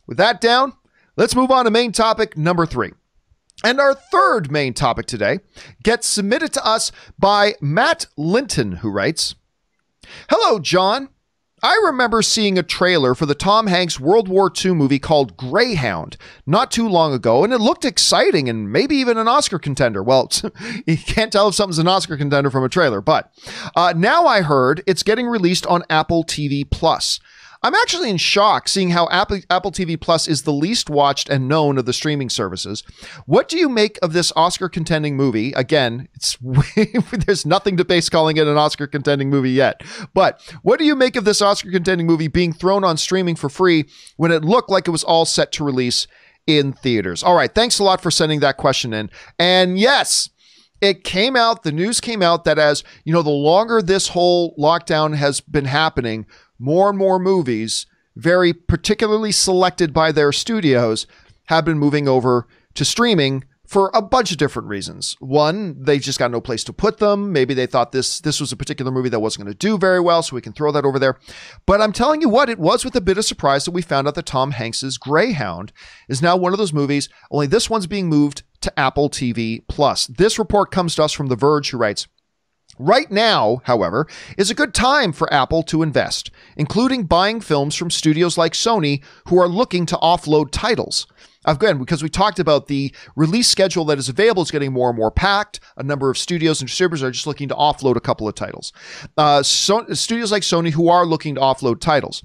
With that down, let's move on to main topic number 3. And our third main topic today gets submitted to us by Matt Linton, who writes, "Hello, John. I remember seeing a trailer for the Tom Hanks World War II movie called Greyhound not too long ago, and it looked exciting and maybe even an Oscar contender. Well, you can't tell if something's an Oscar contender from a trailer, but now I heard it's getting released on Apple TV Plus. I'm actually in shock seeing how Apple TV Plus is the least watched and known of the streaming services. What do you make of this Oscar-contending movie? Again, there's nothing to base calling it an Oscar-contending movie yet. But what do you make of this Oscar-contending movie being thrown on streaming for free when it looked like it was all set to release in theaters?" All right, thanks a lot for sending that question in. And yes, it came out, the news came out that as, you know, the longer this whole lockdown has been happening, more and more movies, very particularly selected by their studios, have been moving over to streaming for a bunch of different reasons. One, they just got no place to put them. Maybe they thought this was a particular movie that wasn't going to do very well, so we can throw that over there. But I'm telling you what, it was with a bit of surprise that we found out that Tom Hanks's Greyhound is now one of those movies, only this one's being moved to Apple TV Plus. This report comes to us from The Verge, who writes, "Right now, however, is a good time for Apple to invest, including buying films from studios like Sony who are looking to offload titles. Again, because we talked about the release schedule that is available is getting more and more packed. A number of studios and distributors are just looking to offload a couple of titles. Studios like Sony who are looking to offload titles.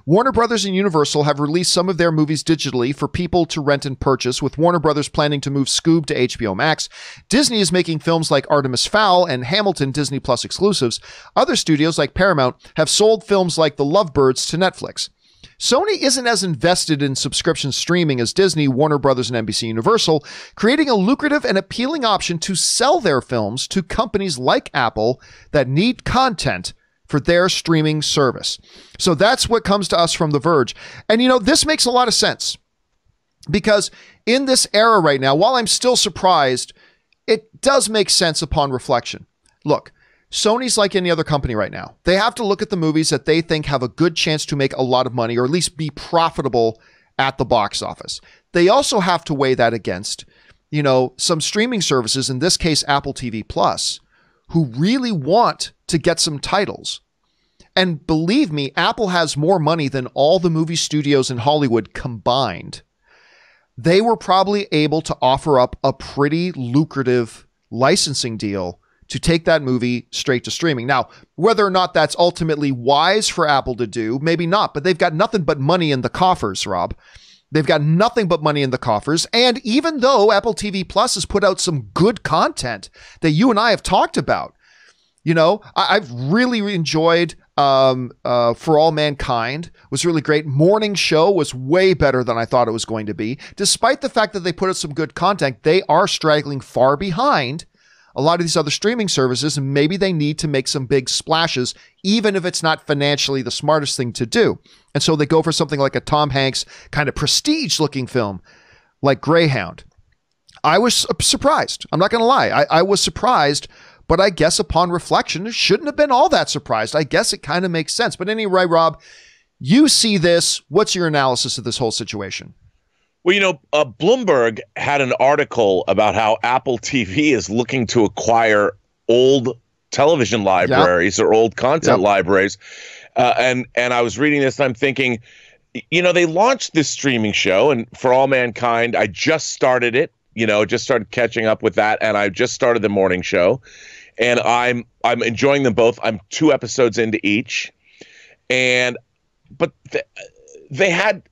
Warner Brothers and Universal have released some of their movies digitally for people to rent and purchase, with Warner Brothers planning to move Scoob to HBO Max. Disney is making films like Artemis Fowl and Hamilton Disney Plus exclusives. Other studios like Paramount have sold films like The Lovebirds to Netflix. Sony isn't as invested in subscription streaming as Disney, Warner Brothers, and NBC Universal, creating a lucrative and appealing option to sell their films to companies like Apple that need content for their streaming service." So that's what comes to us from The Verge. And, you know, this makes a lot of sense because in this era right now, while I'm still surprised, it does make sense upon reflection. Look, Sony's like any other company right now. They have to look at the movies that they think have a good chance to make a lot of money or at least be profitable at the box office. They also have to weigh that against, you know, some streaming services, in this case, Apple TV Plus, who really want to get some titles. And believe me, Apple has more money than all the movie studios in Hollywood combined. They were probably able to offer up a pretty lucrative licensing deal to take that movie straight to streaming. Now, whether or not that's ultimately wise for Apple to do, maybe not, but they've got nothing but money in the coffers, Rob. They've got nothing but money in the coffers. And even though Apple TV Plus has put out some good content that you and I have talked about, you know, I've really enjoyed For All Mankind. Was really great. Morning Show was way better than I thought it was going to be. Despite the fact that they put out some good content, they are straggling far behind a lot of these other streaming services, and maybe they need to make some big splashes, even if it's not financially the smartest thing to do. And so they go for something like a Tom Hanks kind of prestige-looking film like Greyhound. I was surprised. I'm not going to lie. I was surprised, but I guess upon reflection, it shouldn't have been all that surprised. I guess it kind of makes sense. But anyway, Rob, you see this. What's your analysis of this whole situation? Well, you know, Bloomberg had an article about how Apple TV is looking to acquire old television libraries or old content libraries. And I was reading this and I'm thinking, you know, they launched this streaming show, and For All Mankind, I just started it, you know, just started catching up with that. And I just started the morning show, and I'm enjoying them both. I'm 2 episodes into each. But they had,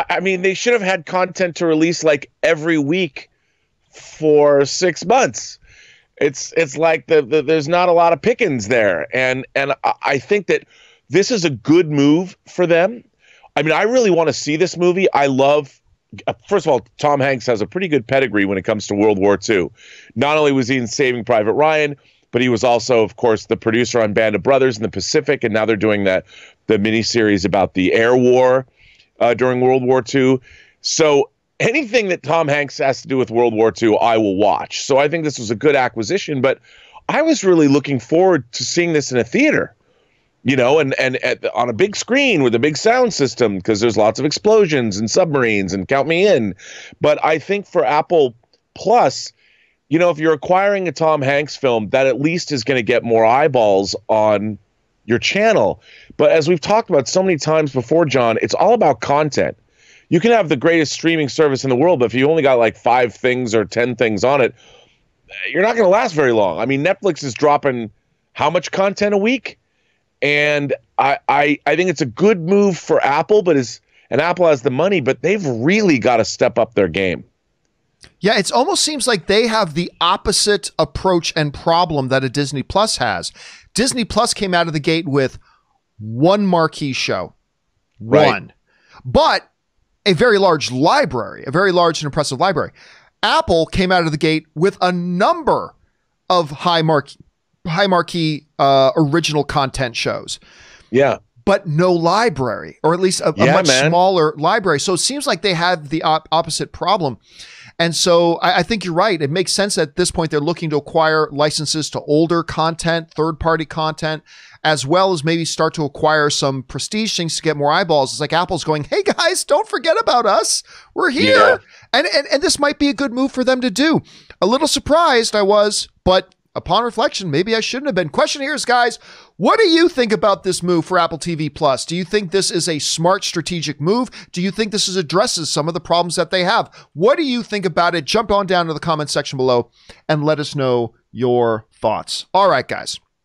I mean, they should have had content to release like every week for 6 months. It's like there's not a lot of pickings there. And I think that this is a good move for them. I mean, I really want to see this movie. I love, first of all, Tom Hanks has a pretty good pedigree when it comes to World War II. Not only was he in Saving Private Ryan, but he was also, of course, the producer on Band of Brothers in the Pacific. And now they're doing the miniseries about the air war during World War II. So anything that Tom Hanks has to do with World War II, I will watch. So I think this was a good acquisition, but I was really looking forward to seeing this in a theater. and on a big screen with a big sound system, because there's lots of explosions and submarines and count me in. But I think for Apple Plus, if you're acquiring a Tom Hanks film, that at least is going to get more eyeballs on your channel. But as we've talked about so many times before, John, it's all about content. You can have the greatest streaming service in the world, but if you only got like 5 things or 10 things on it, you're not going to last very long. I mean, Netflix is dropping how much content a week? And I think it's a good move for Apple, and Apple has the money, but they've really got to step up their game. Yeah, it almost seems like they have the opposite approach and problem that a Disney Plus has. Disney Plus came out of the gate with one marquee show. One. Right. But a very large library, a very large and impressive library. Apple came out of the gate with a number of high marquee original content shows. Yeah. But no library, or at least a much smaller library. So it seems like they have the opposite problem. And so I think you're right. It makes sense at this point they're looking to acquire licenses to older content, third-party content, as well as maybe start to acquire some prestige things to get more eyeballs. It's like Apple's going, hey guys, don't forget about us. We're here. Yeah. And this might be a good move for them to do. A little surprised I was, but upon reflection, maybe I shouldn't have been. Question here is, guys, what do you think about this move for Apple TV Plus? Do you think this is a smart strategic move? Do you think this addresses some of the problems that they have? What do you think about it? Jump on down to the comment section below and let us know your thoughts. All right, guys.